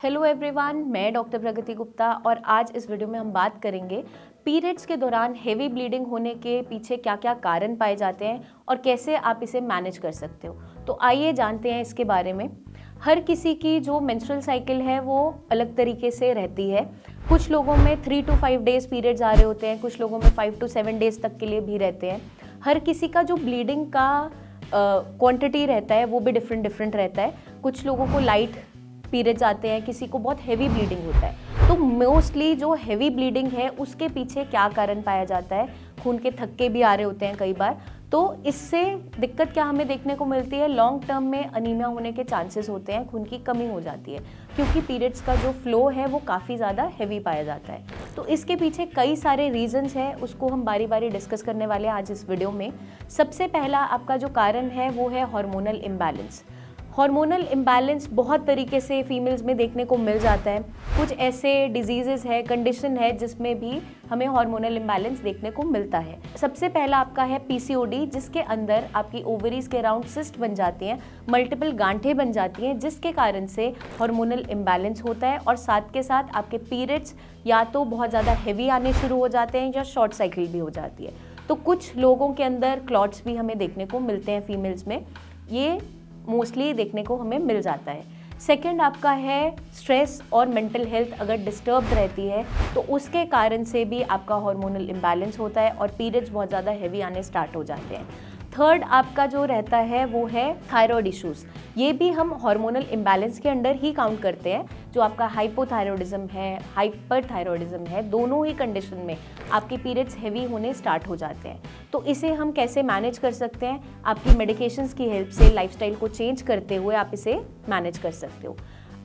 Hello everyone, मैं doctor प्रगति गुप्ता और आज इस वीडियो में हम बात करेंगे पीरियड्स के दौरान हेवी ब्लीडिंग होने के पीछे क्या क्या कारण पाए जाते हैं और कैसे आप इसे मैनेज कर सकते हो। तो आइए जानते हैं इसके बारे में। हर किसी की जो मेंस्ट्रुअल साइकिल है वो अलग तरीके से रहती है। कुछ लोगों में 3 to 5 डेज पीरियड्स आ रहे होते हैं, कुछ लोगों में 5 to 7 डेज तक के लिए भी रहते हैं। हर किसी का जो ब्लीडिंग का क्वांटिटी रहता है वो भी डिफरेंट रहता है। कुछ लोगों को लाइट पीरियड्स आते हैं, किसी को बहुत हैवी ब्लीडिंग होता है। तो मोस्टली जो हैवी ब्लीडिंग है उसके पीछे क्या कारण पाया जाता है, खून के थक्के भी आ रहे होते हैं कई बार। तो इससे दिक्कत क्या हमें देखने को मिलती है, लॉन्ग टर्म में अनीमिया होने के चांसेस होते हैं, खून की कमी हो जाती है क्योंकि पीरियड्स का जो फ्लो है वो काफ़ी ज़्यादा हैवी पाया जाता है। तो इसके पीछे कई सारे रीजंस हैं, उसको हम बारी बारी डिस्कस करने वाले हैं आज इस वीडियो में। सबसे पहला आपका जो कारण है वो है हार्मोनल इम्बैलेंस। हार्मोनल इम्बैलेंस बहुत तरीके से फीमेल्स में देखने को मिल जाता है। कुछ ऐसे डिजीजेस है, कंडीशन है जिसमें भी हमें हार्मोनल इम्बैलेंस देखने को मिलता है। सबसे पहला आपका है पीसीओडी, जिसके अंदर आपकी ओवरीज के अराउंड सिस्ट बन जाती हैं, मल्टीपल गांठें बन जाती हैं, जिसके कारण से हार्मोनल इम्बैलेंस होता है और साथ के साथ आपके पीरियड्स या तो बहुत ज़्यादा हैवी आने शुरू हो जाते हैं या शॉर्ट साइकिल भी हो जाती है। तो कुछ लोगों के अंदर क्लॉट्स भी हमें देखने को मिलते हैं फीमेल्स में, ये मोस्टली देखने को हमें मिल जाता है। सेकंड आपका है स्ट्रेस और मेंटल हेल्थ अगर डिस्टर्ब रहती है तो उसके कारण से भी आपका हार्मोनल इम्बैलेंस होता है और पीरियड्स बहुत ज़्यादा हैवी आने स्टार्ट हो जाते हैं। थर्ड आपका जो रहता है वो है थायराइड इश्यूज। ये भी हम हार्मोनल इम्बैलेंस के अंडर ही काउंट करते हैं। जो आपका हाइपोथायरॉयडिज्म है, हाइपरथायरॉयडिज्म है, दोनों ही कंडीशन में आपके पीरियड्स हैवी होने स्टार्ट हो जाते हैं। तो इसे हम कैसे मैनेज कर सकते हैं, आपकी मेडिकेशंस की हेल्प से, लाइफस्टाइल को चेंज करते हुए आप इसे मैनेज कर सकते हो।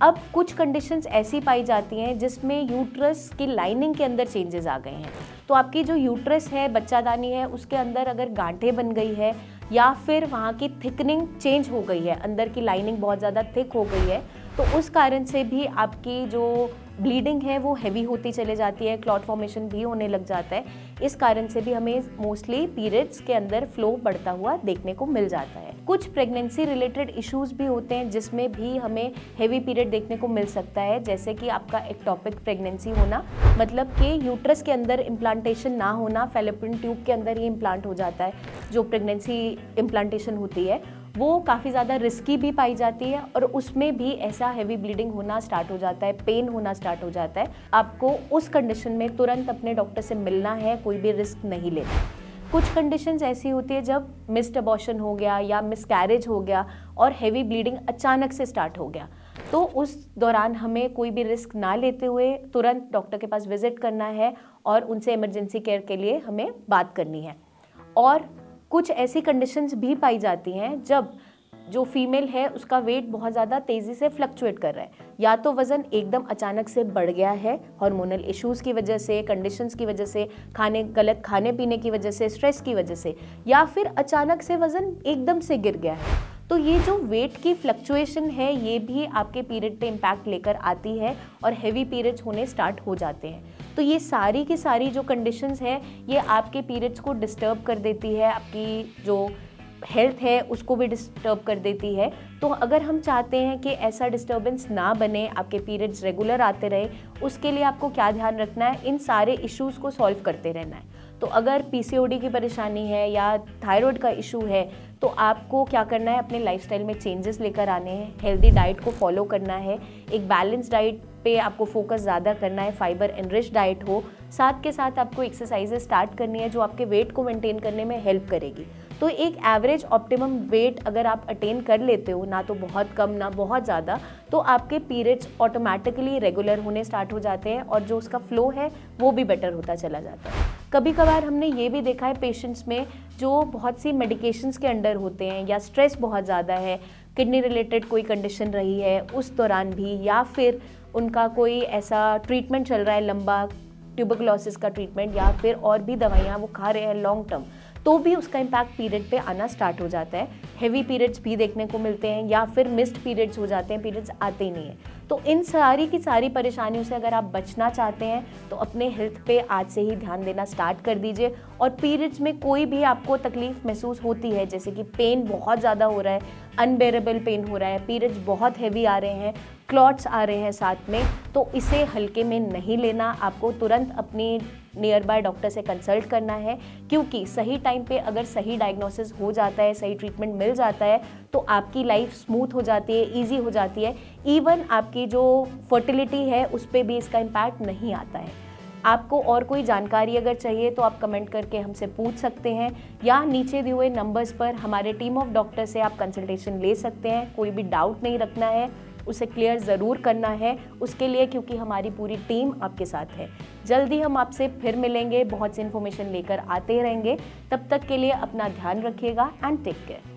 अब कुछ कंडीशंस ऐसी पाई जाती हैं जिसमें यूट्रस की लाइनिंग के अंदर चेंजेस आ गए हैं। तो आपकी जो यूट्रस है, बच्चादानी है, उसके अंदर अगर गांठें बन गई है या फिर वहाँ की थिकनिंग चेंज हो गई है, अंदर की लाइनिंग बहुत ज़्यादा थिक हो गई है, तो उस कारण से भी आपकी जो ब्लीडिंग है वो हैवी होती चले जाती है, क्लॉट फॉर्मेशन भी होने लग जाता है। इस कारण से भी हमें मोस्टली पीरियड्स के अंदर फ्लो बढ़ता हुआ देखने को मिल जाता है। कुछ प्रेगनेंसी रिलेटेड इश्यूज भी होते हैं जिसमें भी हमें हैवी पीरियड देखने को मिल सकता है, जैसे कि आपका एक्टोपिक प्रेगनेंसी होना, मतलब कि यूट्रस के अंदर इम्प्लांटेशन ना होना, फैलोपियन ट्यूब के अंदर ही इम्प्लांट हो जाता है। जो प्रेगनेंसी इम्प्लांटेशन होती है वो काफ़ी ज़्यादा रिस्की भी पाई जाती है और उसमें भी ऐसा हैवी ब्लीडिंग होना स्टार्ट हो जाता है, पेन होना स्टार्ट हो जाता है। आपको उस कंडीशन में तुरंत अपने डॉक्टर से मिलना है, कोई भी रिस्क नहीं लेना। कुछ कंडीशंस ऐसी होती है जब मिस्ड अबॉर्शन हो गया या मिसकैरेज हो गया और हैवी ब्लीडिंग अचानक से स्टार्ट हो गया, तो उस दौरान हमें कोई भी रिस्क ना लेते हुए तुरंत डॉक्टर के पास विजिट करना है और उनसे इमरजेंसी केयर के लिए हमें बात करनी है। और कुछ ऐसी कंडीशंस भी पाई जाती हैं जब जो फीमेल है उसका वेट बहुत ज़्यादा तेज़ी से फ्लक्चुएट कर रहा है, या तो वज़न एकदम अचानक से बढ़ गया है हार्मोनल इश्यूज़ की वजह से, कंडीशंस की वजह से, गलत खाने पीने की वजह से, स्ट्रेस की वजह से, या फिर अचानक से वज़न एकदम से गिर गया है। तो ये जो वेट की फ्लक्चुएशन है ये भी आपके पीरियड पे इम्पैक्ट लेकर आती है और हैवी पीरियड्स होने स्टार्ट हो जाते हैं। तो ये सारी की सारी जो कंडीशंस है ये आपके पीरियड्स को डिस्टर्ब कर देती है, आपकी जो हेल्थ है उसको भी डिस्टर्ब कर देती है। तो अगर हम चाहते हैं कि ऐसा डिस्टर्बेंस ना बने, आपके पीरियड्स रेगुलर आते रहे, उसके लिए आपको क्या ध्यान रखना है, इन सारे इश्यूज़ को सॉल्व करते रहना है। तो अगर पीसीओडी की परेशानी है या थायराइड का इशू है तो आपको क्या करना है, अपने लाइफस्टाइल में चेंजेस लेकर आने हैं, हेल्दी डाइट को फॉलो करना है, एक बैलेंस डाइट पे आपको फोकस ज़्यादा करना है, फाइबर एनरिच डाइट हो, साथ के साथ आपको एक्सरसाइजेज स्टार्ट करनी है जो आपके वेट को मेंटेन करने में हेल्प करेगी। तो एक एवरेज ऑप्टिमम वेट अगर आप अटेन कर लेते हो, ना तो बहुत कम ना बहुत ज़्यादा, तो आपके पीरियड्स ऑटोमेटिकली रेगुलर होने स्टार्ट हो जाते हैं और जो उसका फ्लो है वो भी बेटर होता चला जाता है। कभी कभार हमने ये भी देखा है पेशेंट्स में जो बहुत सी मेडिकेशंस के अंडर होते हैं या स्ट्रेस बहुत ज़्यादा है, किडनी रिलेटेड कोई कंडीशन रही है उस दौरान भी, या फिर उनका कोई ऐसा ट्रीटमेंट चल रहा है लंबा, ट्यूबरकुलोसिस का ट्रीटमेंट, या फिर और भी दवाइयाँ वो खा रहे हैं लॉन्ग टर्म, तो भी उसका इम्पैक्ट पीरियड पे आना स्टार्ट हो जाता है। हेवी पीरियड्स भी देखने को मिलते हैं या फिर मिस्ड पीरियड्स हो जाते हैं, पीरियड्स आते ही नहीं है। तो इन सारी की सारी परेशानियों से अगर आप बचना चाहते हैं तो अपने हेल्थ पे आज से ही ध्यान देना स्टार्ट कर दीजिए। और पीरियड्स में कोई भी आपको तकलीफ महसूस होती है, जैसे कि पेन बहुत ज़्यादा हो रहा है, अनबेरेबल पेन हो रहा है, पीरियड्स बहुत हैवी आ रहे हैं, क्लॉट्स आ रहे हैं साथ में, तो इसे हल्के में नहीं लेना। आपको तुरंत अपनी नियर बाय डॉक्टर से कंसल्ट करना है, क्योंकि सही टाइम पे अगर सही डायग्नोसिस हो जाता है, सही ट्रीटमेंट मिल जाता है, तो आपकी लाइफ स्मूथ हो जाती है, ईजी हो जाती है। इवन आपकी जो फर्टिलिटी है उस पर भी इसका इम्पैक्ट नहीं आता है। आपको और कोई जानकारी अगर चाहिए तो आप कमेंट करके हमसे पूछ सकते हैं, या नीचे दिए हुए नंबर्स पर हमारे टीम ऑफ डॉक्टर से आप कंसल्टेशन ले सकते हैं। कोई भी डाउट नहीं रखना है, उसे क्लियर ज़रूर करना है उसके लिए, क्योंकि हमारी पूरी टीम आपके साथ है। जल्दी हम आपसे फिर मिलेंगे, बहुत सी इन्फॉर्मेशन लेकर आते रहेंगे। तब तक के लिए अपना ध्यान रखिएगा एंड टेक केयर।